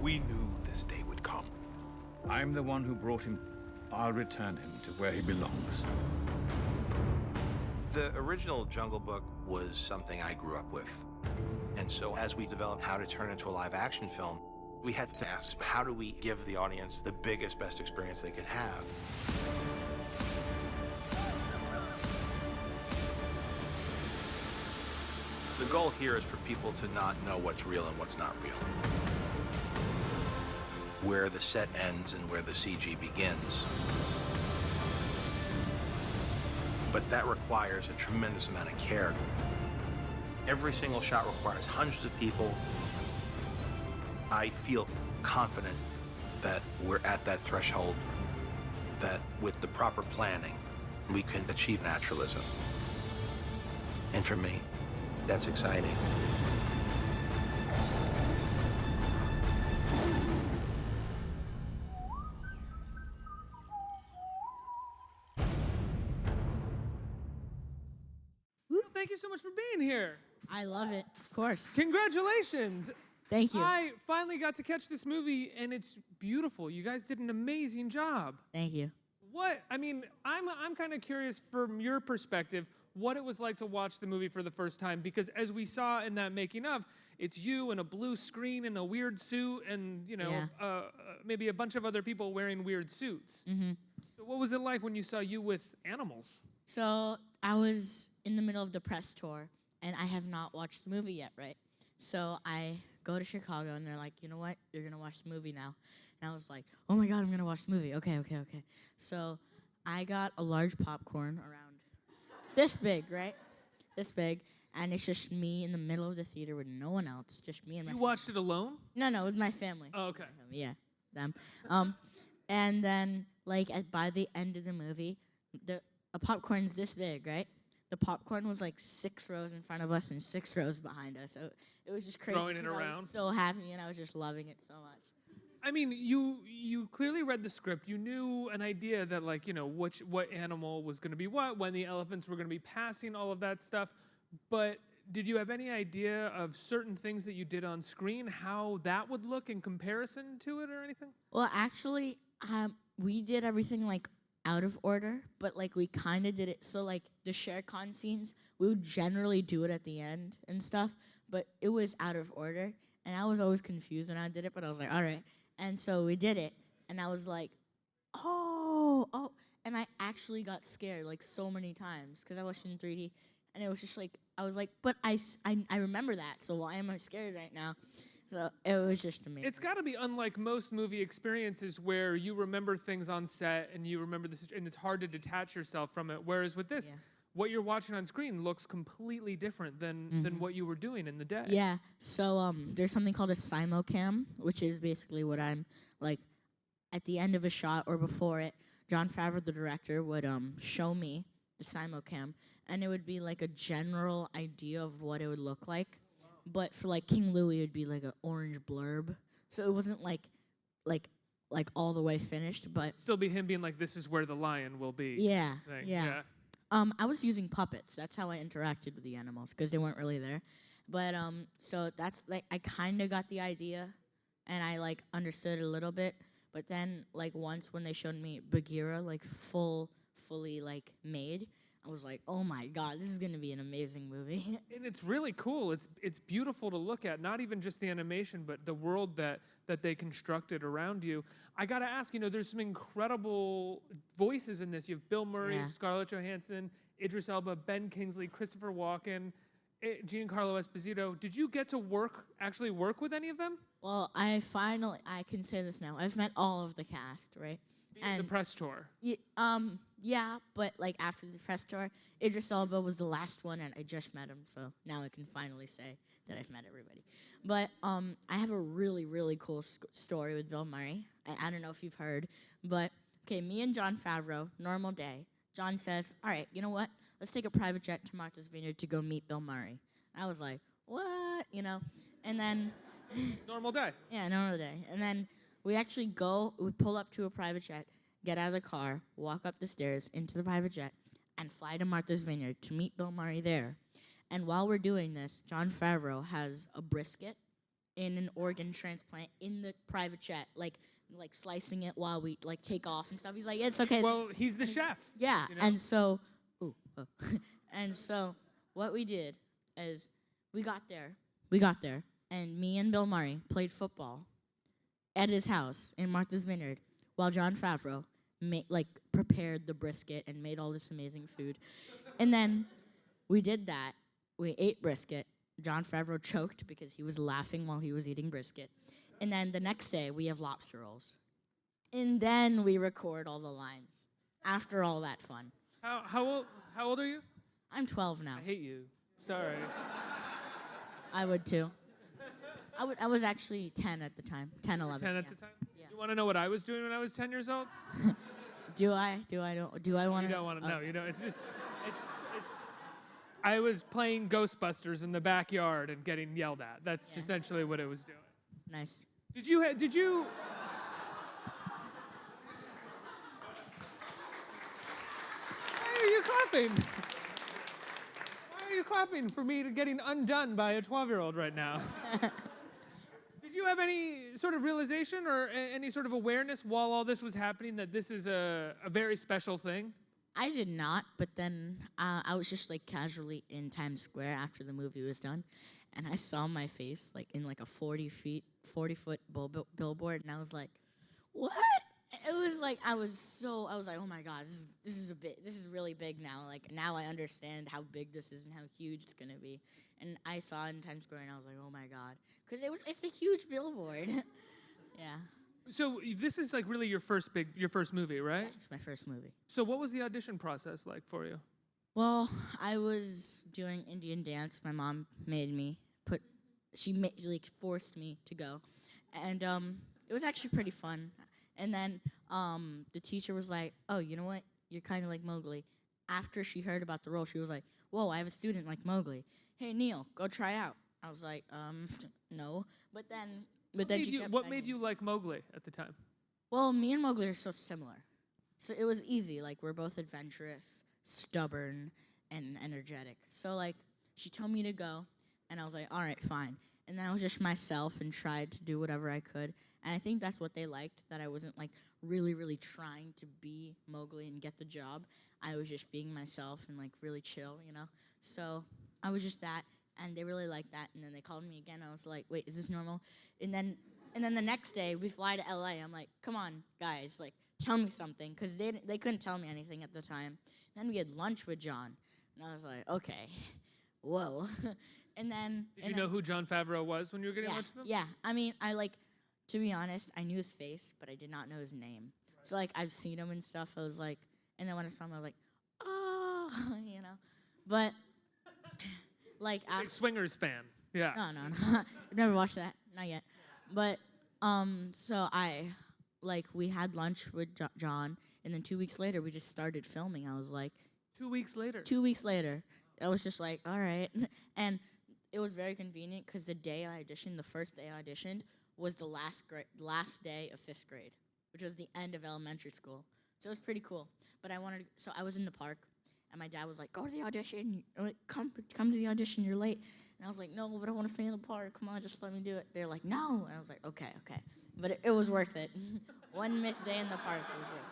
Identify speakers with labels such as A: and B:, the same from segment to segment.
A: We knew this day would come.
B: I'm the one who brought him. I'll return him to where he belongs.
C: The original Jungle Book was something I grew up with. And so as we developed how to turn it into a live action film, we had to ask, how do we give the audience the biggest, best experience they could have? The goal here is for people to not know what's real and what's not real. Where the set ends and where the CG begins. But that requires a tremendous amount of care. Every single shot requires hundreds of people. I feel confident that we're at that threshold, that with the proper planning, we can achieve naturalism. And for me, that's exciting.
D: Thank you so much for being here.
E: I love it, of course.
D: Congratulations.
E: Thank you.
D: I finally got to catch this movie, and it's beautiful. You guys did an amazing job.
E: Thank you.
D: I'm kind of curious from your perspective what it was like to watch the movie for the first time, because as we saw in that making of, it's you in a blue screen in a weird suit and, maybe a bunch of other people wearing weird suits.
E: Mm-hmm.
D: So what was it like when you saw you with animals?
E: So I was in the middle of the press tour, and I have not watched the movie yet, right? So I go to Chicago, and they're like, you know what? You're going to watch the movie now. And I was like, oh, my God, I'm going to watch the movie. Okay. So I got a large popcorn around this big, right? This big. And it's just me in the middle of the theater with no one else, just me and my family.
D: You watched it alone?
E: No, with my family.
D: Oh, okay.
E: Yeah, them. And then, by the end of the movie, a popcorn's this big, right? The popcorn was 6 rows in front of us and 6 rows behind us. So it was just crazy.
D: Throwing it around.
E: I was so happy, and I was just loving it so much.
D: I mean, you clearly read the script. You knew an idea that, what animal was going to be what, when the elephants were going to be passing, all of that stuff. But did you have any idea of certain things that you did on screen, how that would look in comparison to it or anything?
E: Well, actually, we did everything, out of order, but we kind of did it so the Shere Khan scenes, we would generally do it at the end and stuff, but it was out of order, and I was always confused when I did it, but I was like, all right. And so we did it, and I was like, oh, and I actually got scared so many times because I watched it in 3D, and it was just I was like, but I remember that, so why am I scared right now? So it was just amazing.
D: It's got to be unlike most movie experiences where you remember things on set and you remember this, and it's hard to detach yourself from it. Whereas with this, what you're watching on screen looks completely different than what you were doing in the day.
E: Yeah. So there's something called a simulcam, which is basically what I'm at the end of a shot or before it. Jon Favreau, the director, would show me the simulcam, and it would be a general idea of what it would look like. But for King Louie, it would be an orange blurb. So it wasn't like all the way finished, but
D: still be him being this is where the lion will be.
E: Yeah. I was using puppets. That's how I interacted with the animals because they weren't really there. But so that's I kind of got the idea, and I understood it a little bit. But then once when they showed me Bagheera fully made, I was like, oh my God, this is gonna be an amazing movie.
D: And it's really cool. It's beautiful to look at, not even just the animation, but the world that they constructed around you. I gotta ask, there's some incredible voices in this. You have Bill Murray, Scarlett Johansson, Idris Elba, Ben Kingsley, Christopher Walken, Giancarlo Esposito. Did you get to actually work with any of them?
E: Well, I can say this now. I've met all of the cast, right?
D: And the press tour.
E: Yeah, but after the press tour, Idris Elba was the last one, and I just met him, so now I can finally say that I've met everybody. But I have a really, really cool story with Bill Murray. I don't know if you've heard, but okay, me and Jon Favreau, normal day. Jon says, all right, you know what? Let's take a private jet to Martha's Vineyard to go meet Bill Murray. I was like, what? And then...
D: Normal day.
E: Yeah, normal day. And then we actually we pull up to a private jet, get out of the car, walk up the stairs into the private jet, and fly to Martha's Vineyard to meet Bill Murray there. And while we're doing this, Jon Favreau has a brisket in an organ transplant in the private jet, like slicing it while we like take off and stuff. He's like, it's okay.
D: Well, he's the chef.
E: Yeah,
D: you know?
E: and so, and so what we did is we got there, and me and Bill Murray played football at his house in Martha's Vineyard while Jon Favreau prepared the brisket and made all this amazing food. And then we did that. We ate brisket. Jon Favreau choked because he was laughing while he was eating brisket. And then the next day, we have lobster rolls. And then we record all the lines after all that fun.
D: How old are you?
E: I'm 12 now.
D: I hate you. Sorry.
E: I would too. I was actually 10 at the time. 10, 11.
D: 10 at
E: yeah.
D: the time?
E: Yeah.
D: You want to know what I was doing when I was 10 years old?
E: Do I want to?
D: You don't want to know. You know, it's I was playing Ghostbusters in the backyard and getting yelled at. That's essentially what it was doing.
E: Nice.
D: Did you? Why are you clapping? Why are you clapping for me getting undone by a 12-year-old right now? Did you have any sort of realization or any sort of awareness while all this was happening that this is a very special thing?
E: I did not, but then I was just like casually in Times Square after the movie was done, and I saw my face like in like a 40-foot billboard, and I was like, "What?" It was like I was like, "Oh my God, this is really big now." Like now I understand how big this is and how huge it's gonna be. And I saw it in Times Square, and I was like, "Oh my God," because it's a huge billboard. Yeah.
D: So this is like really your first movie, right?
E: It's my first movie.
D: So what was the audition process like for you?
E: Well, I was doing Indian dance. My mom made me forced me to go. And it was actually pretty fun. And then the teacher was like, "Oh, you know what? You're kind of like Mowgli." After she heard about the role, she was like, "Whoa, I have a student like Mowgli. Hey, Neel, go try out." I was like, no. But then she kept
D: What
E: begging
D: made
E: me.
D: you like Mowgli at the time?
E: Well, me and Mowgli are so similar. So it was easy. Like, we're both adventurous, stubborn, and energetic. So, like, she told me to go, and I was like, all right, fine. And then I was just myself and tried to do whatever I could. And I think that's what they liked, that I wasn't, like, really, really trying to be Mowgli and get the job. I was just being myself and, like, really chill, you know? So I was just that, and they really liked that. And then they called me again. I was like, wait, is this normal? And then the next day, we fly to L.A. I'm like, come on, guys, like, tell me something, because they couldn't tell me anything at the time. Then we had lunch with Jon, and I was like, okay, whoa. And then...
D: Did you know who Jon Favreau was when you were getting lunch with him?
E: Yeah, I mean, to be honest, I knew his face, but I did not know his name. Right. So, like, I've seen him and stuff, I was like, and then when I saw him, I was like, oh, you know. But, like...
D: Big Swingers fan, yeah.
E: No. I've never watched that, not yet. But, so we had lunch with Jon, and then 2 weeks later, we just started filming. I was like...
D: 2 weeks later?
E: 2 weeks later. I was just like, all right. And it was very convenient, because the first day I auditioned, was the last day of 5th grade, which was the end of elementary school. So it was pretty cool. But so I was in the park, and my dad was like, go to the audition. Come to the audition, you're late. And I was like, no, but I want to stay in the park. Come on, just let me do it. They're like, no. And I was like, okay. But it was worth it. One missed day in the park was worth it.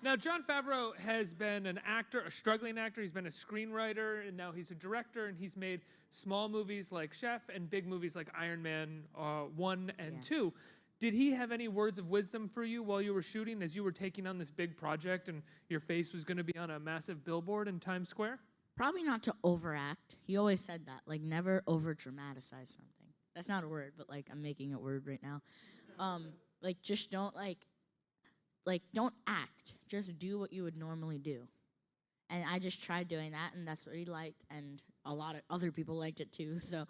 D: Now, Jon Favreau has been an actor, a struggling actor. He's been a screenwriter, and now he's a director, and he's made small movies like Chef and big movies like Iron Man 1 and 2. Did he have any words of wisdom for you while you were shooting, as you were taking on this big project and your face was going to be on a massive billboard in Times Square?
E: Probably not to overact. He always said that, like, never over-dramatize something. That's not a word, but, like, I'm making a word right now. Like, just don't, don't act. Just do what you would normally do. And I just tried doing that, and that's what he liked, and a lot of other people liked it too, so.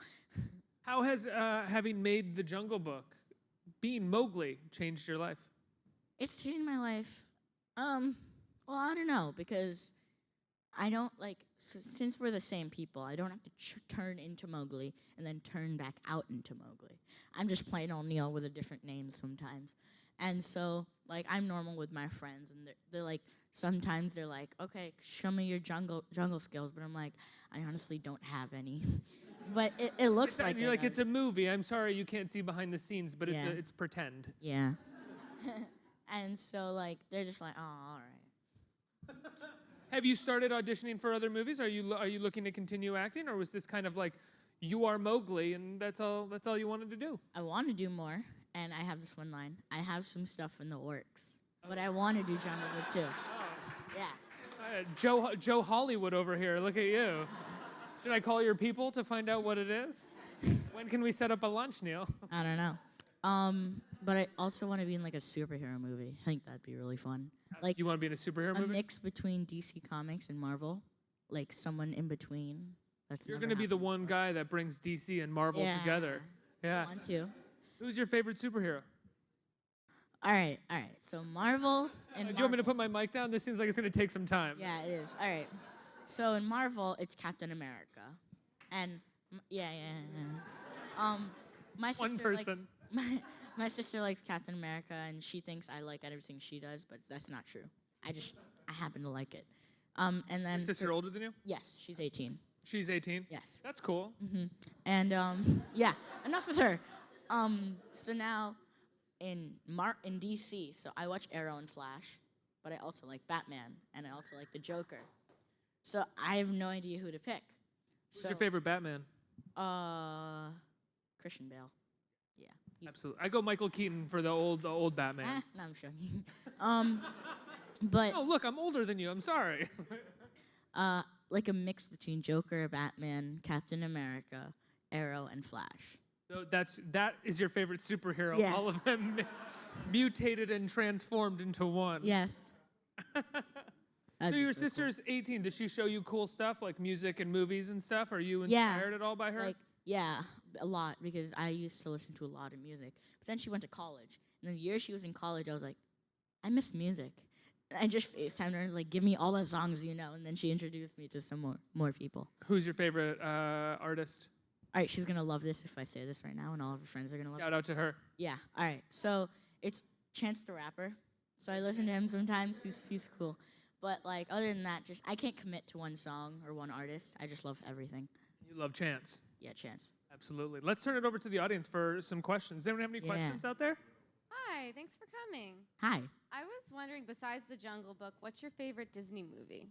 D: How has having made The Jungle Book, being Mowgli, changed your life?
E: It's changed my life. Well, I don't know, because I don't, since we're the same people, I don't have to turn into Mowgli and then turn back out into Mowgli. I'm just plain old Neel with a different name sometimes. And so, I'm normal with my friends, and they're like, sometimes they're like, okay, show me your jungle skills, but I'm like, I honestly don't have any. but it looks like
D: You're
E: it
D: like, it's
E: does.
D: a movie. I'm sorry you can't see behind the scenes, but
E: Yeah.
D: it's pretend.
E: Yeah. And so like they're just like, oh, all right.
D: Have you started auditioning for other movies? Are you looking to continue acting, or was this kind of like you are Mowgli and that's all you wanted to do?
E: I want to do more, and I have this one line. I have some stuff in the works, but I want to do Jungle Book too. Yeah.
D: Joe Hollywood over here. Look at you. Should I call your people to find out what it is? When can we set up a lunch, Neil?
E: I don't know. But I also want to be in like a superhero movie. I think that'd be really fun. Like
D: You want to be in a superhero
E: a
D: movie?
E: mix between DC Comics and Marvel, like someone in between. That's
D: You're
E: never
D: going to be the
E: happened
D: one guy that brings DC and Marvel
E: Yeah.
D: together. Yeah.
E: I want to.
D: Who's your favorite superhero?
E: All right. So Marvel and
D: Do you want me to put my mic down? This seems like it's going to take some time.
E: Yeah, it is. All right. So in Marvel, it's Captain America, and yeah. My sister
D: One person.
E: likes my sister likes Captain America, and she thinks I like everything she does, but that's not true. I happen to like it. And then
D: Your sister older than you?
E: yes, she's 18.
D: She's 18?
E: Yes.
D: That's cool.
E: And yeah, enough with her. So now in DC, so I watch Arrow and Flash, but I also like Batman, and I also like the Joker. So I have no idea who to pick.
D: Who's your favorite Batman?
E: Christian Bale. Yeah.
D: Absolutely. I go Michael Keaton for the old Batman.
E: No, I'm joking. But
D: Oh, look, I'm older than you. I'm sorry.
E: like a mix between Joker, Batman, Captain America, Arrow, and Flash.
D: So that is your favorite superhero.
E: Yeah.
D: All of them mutated and transformed into one.
E: Yes.
D: So your sister's 18. Does she show you cool stuff like music and movies and stuff? Are you
E: Yeah.
D: inspired at all by her?
E: Like, yeah, a lot, because I used to listen to a lot of music. But then she went to college. And the year she was in college, I was like, I miss music. And I just FaceTimed her and was like, give me all the songs you know. And then she introduced me to some more people.
D: Who's your favorite artist?
E: All right, she's going to love this if I say this right now, and all of her friends are going to love it.
D: Shout out to her.
E: Yeah, all right. So it's Chance the Rapper. So I listen to him sometimes. He's cool. But, like, other than that, I can't commit to one song or one artist. I just love everything.
D: You love Chance.
E: Yeah, Chance.
D: Absolutely. Let's turn it over to the audience for some questions. Does anyone have any
E: Yeah.
D: questions out there?
A: Hi, thanks for coming.
E: Hi.
A: I was wondering, besides The Jungle Book, what's your favorite Disney movie?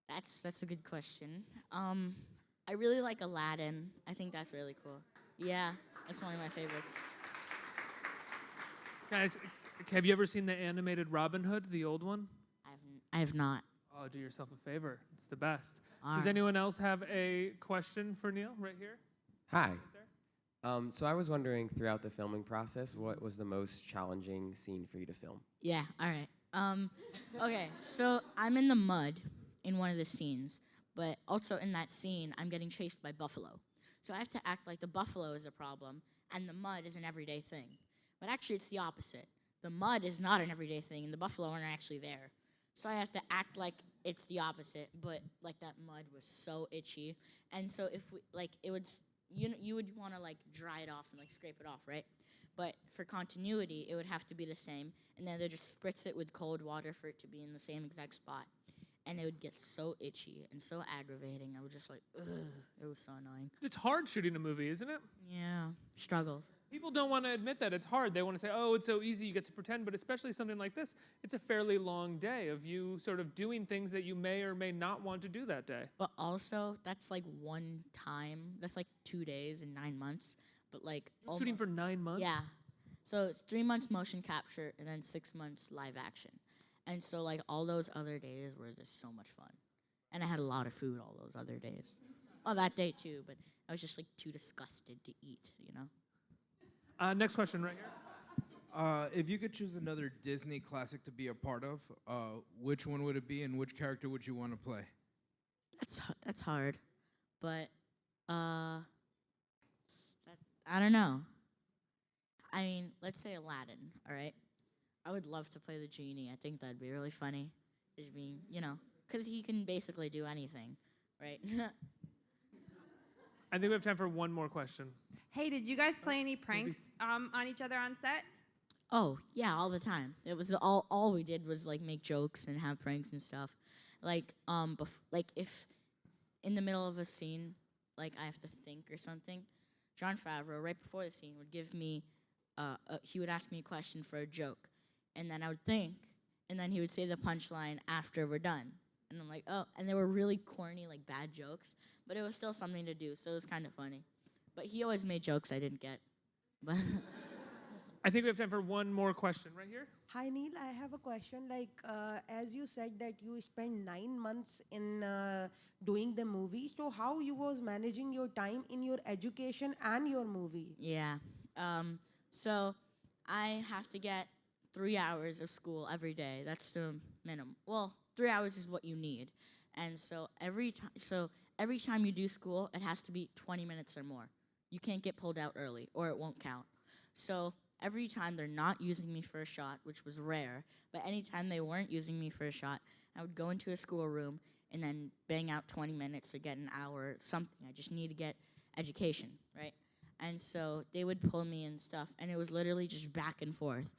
E: That's a good question. I really like Aladdin. I think that's really cool. Yeah, that's one of my favorites.
D: Guys, have you ever seen the animated Robin Hood, the old one?
E: I have not.
D: Oh, do yourself a favor. It's the best.
E: All
D: Does
E: right.
D: anyone else have a question for Neil right here?
F: Hi. So I was wondering, throughout the filming process, what was the most challenging scene for you to film?
E: Yeah, all right. Okay, so I'm in the mud in one of the scenes, but also in that scene, I'm getting chased by buffalo. So I have to act like the buffalo is a problem, and the mud is an everyday thing. But actually, it's the opposite. The mud is not an everyday thing, and the buffalo aren't actually there. So I have to act like it's the opposite, but like that mud was so itchy. And so if we, like, it would, you would want to like dry it off and like scrape it off, right? But for continuity, it would have to be the same. And then they'd just spritz it with cold water for it to be in the same exact spot. And it would get so itchy and so aggravating. I was just like, ugh, it was so annoying.
D: It's hard shooting a movie, isn't it?
E: Yeah, struggled.
D: People don't want to admit that it's hard. They want to say, oh, it's so easy, you get to pretend. But especially something like this, it's a fairly long day of you sort of doing things that you may or may not want to do that day.
E: But also, that's like one time. That's like 2 days and 9 months. But like
D: You're shooting for 9 months?
E: Yeah. So it's 3 months motion capture and then 6 months live action. And so like all those other days were just so much fun. And I had a lot of food all those other days. Well, that day too, but I was just like too disgusted to eat, you know?
D: Next question right here.
G: If you could choose another Disney classic to be a part of, which one would it be, and which character would you want to play?
E: That's hard. But I don't know. I mean, let's say Aladdin, all right? I would love to play the genie. I think that'd be really funny. Just being, you know, because he can basically do anything, right?
D: I think we have time for one more question.
H: Hey, did you guys play any pranks on each other on set?
E: Oh, yeah, all the time. It was all we did was like make jokes and have pranks and stuff. Like like if in the middle of a scene, like I have to think or something, Jon Favreau, right before the scene, would give me, he would ask me a question for a joke, and then I would think, and then he would say the punchline after we're done. And I'm like, oh, and they were really corny, like bad jokes, but it was still something to do, so it was kind of funny. But he always made jokes I didn't get. But
D: I think we have time for one more question right here.
I: Hi Neel, I have a question. Like, as you said that you spent 9 months in doing the movie, so how you was managing your time in your education and your movie?
E: yeah, so I have to get 3 hours of school every day. That's the minimum. Well, 3 hours is what you need, and so every time you do school, it has to be 20 minutes or more. You can't get pulled out early, or it won't count. So every time they're not using me for a shot, which was rare, but anytime they weren't using me for a shot, I would go into a schoolroom and then bang out 20 minutes or get an hour or something. I just need to get education, right? And so they would pull me and stuff, and it was literally just back and forth.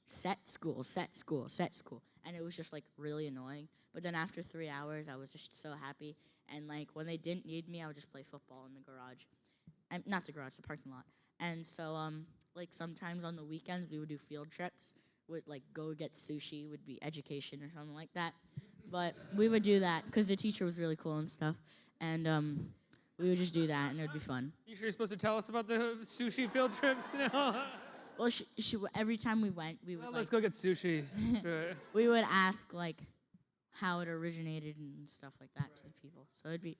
E: Set school, set school, set school. And it was just like really annoying. But then after 3 hours, I was just so happy. And like when they didn't need me, I would just play football in the garage. And not the garage, the parking lot. And so like sometimes on the weekends we would do field trips. Would like go get sushi, would be education or something like that. But we would do that because the teacher was really cool and stuff. And we would just do that and it would be fun.
D: You sure you're supposed to tell us about the sushi field trips now?
E: Well, every time we went, we would
D: Well,
E: like,
D: let's go get sushi.
E: we would ask like how it originated and stuff like that to the people. So it'd be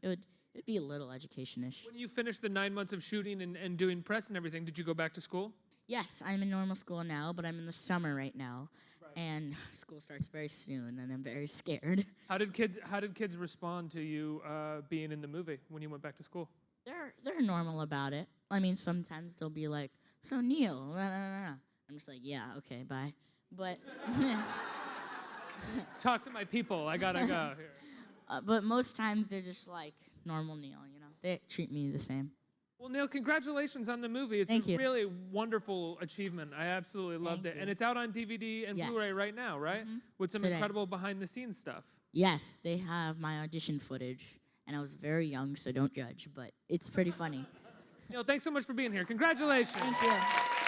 E: a little education-ish.
D: When you finished the 9 months of shooting and doing press and everything, did you go back to school?
E: Yes, I'm in normal school now, but I'm in the summer right now, and school starts very soon, and I'm very scared.
D: How did kids respond to you being in the movie when you went back to school?
E: They're normal about it. I mean, sometimes they'll be like, "So Neil," blah, blah, blah. I'm just like, "Yeah, okay, bye." But
D: Talk to my people. I gotta go here.
E: but most times they're just like normal Neil, you know. They treat me the same.
D: Well, Neil, congratulations on the movie. It's
E: Thank
D: a
E: you.
D: really wonderful achievement. I absolutely loved
E: Thank
D: it. And
E: you.
D: it's out on DVD and
E: Yes.
D: Blu-ray right now, right? With some
E: Today.
D: incredible behind-the-scenes stuff.
E: Yes, they have my audition footage, and I was very young, so don't judge. But it's pretty funny.
D: Neil, thanks so much for being here. Congratulations.
E: Thank you.